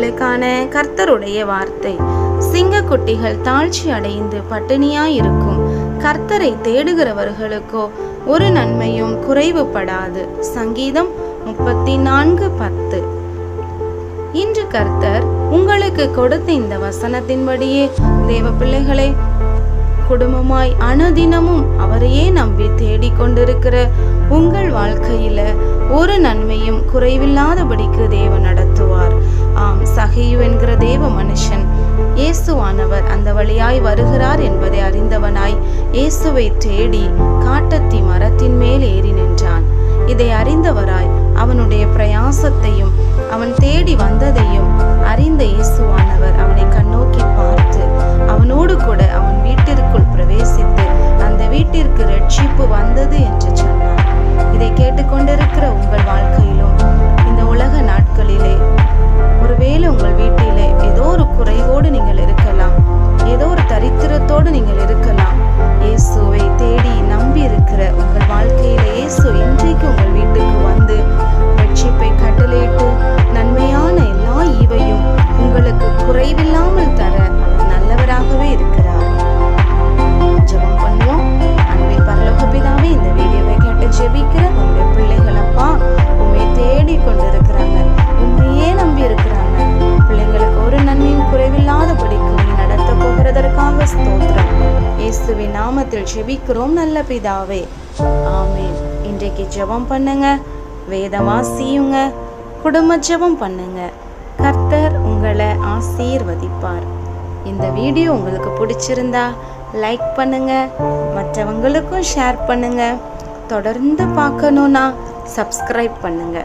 உங்களுக்கான கர்த்தருடைய வார்த்தை. சிங்கக்குட்டிகள் தாழ்ச்சி அடைந்து பட்டினியாயிருக்கும், கர்த்தரை தேடுகிறவர்களுக்கோ ஒரு நன்மையும் குறைவுபடாது. சங்கீதம் 34:10. இன்று கர்த்தர் உங்களுக்கு கொடுத்த இந்த வசனத்தின்படியே தேவ பிள்ளைகளை குடும்பமாய் அனுதினமும் அவரையே நம்பி தேடிக்கொண்டிருக்கிற உங்கள் வாழ்க்கையில ஒரு நன்மையும் குறைவில்லாதபடிக்கு தேவன் நடத்துவார். ஆம், சகையு என்கிற தேவ மனுஷன் இயேசுவானவர் அந்த வழியாய் வருகிறார் என்பதை அறிந்தவனாய் இயேசுவை தேடி காட்டத்தி மரத்தின் மேல் ஏறி நின்றான். இதை அறிந்தவராய் அவனுடைய பிரயாசத்தையும் அவன் தேடி வந்ததையும் அறிந்த இயேசுவானவர் அவனை கண்ணோக்கி பார்த்து அவனோடு கூட அவன் வீட்டிற்குள் பிரவேசித்து அந்த வீட்டிற்கு ரட்சிப்பு வந்தது என்று சொன்னார். இதை கேட்டுக்கொண்டிருக்கிற உங்கள் வாழ்க்கையிலும் இந்த உலக நாட்களிலே ஒருவேளை உங்கள் வீட்டிலே ஏதோ ஒரு குறைவோடு நீங்கள் இருக்கலாம், ஏதோ ஒரு தரித்திரத்தோடு நீங்கள் இருக்கலாம். இயேசுவை தேடி நம்பி இருக்கிற உங்கள் வாழ்க்கையில இயேசு இன்றைக்கு உங்கள் வீட்டுக்கு வந்து ரட்சிப்பை கட்டளையிட்டு நன்மையான எல்லா ஈவையும் உங்களுக்கு குறைவில்லாமல் தர அவர் நல்லவராகவே இருக்கிறார். ஜெபம் பண்ணுவோம். அன்பின் பரலோக பிதாவே, இந்த வீடியோவை கேட்டு ஜெபிக்கிற உங்களுடைய பிள்ளைகள் அப்பா உண்மை தேடி கொண்டிருக்கிறாங்க, உண்மையே நம்பி இருக்கிறாங்க. பிள்ளைங்களுக்கு ஒரு நன்மையும் குறைவில்லாதபடிக்கு நீ நடத்த போகிறதற்காக ஸ்தோத்திரம். இயேசுவின் நாமத்தில் ஜெபிக்கிறோம் நல்ல பிதாவே, ஆமென். இன்றைக்கு ஜெபம் பண்ணுங்க, வேதம் வாசியுங்க, குடும்ப ஜெபம் பண்ணுங்க. கர்த்தர் உங்களை ஆசீர்வதிப்பார். இந்த வீடியோ உங்களுக்கு பிடிச்சிருந்தா லைக் பண்ணுங்க, மற்றவங்களுக்கும் ஷேர் பண்ணுங்க. தொடர்ந்து பார்க்கணும்னா சப்ஸ்கிரைப் பண்ணுங்க.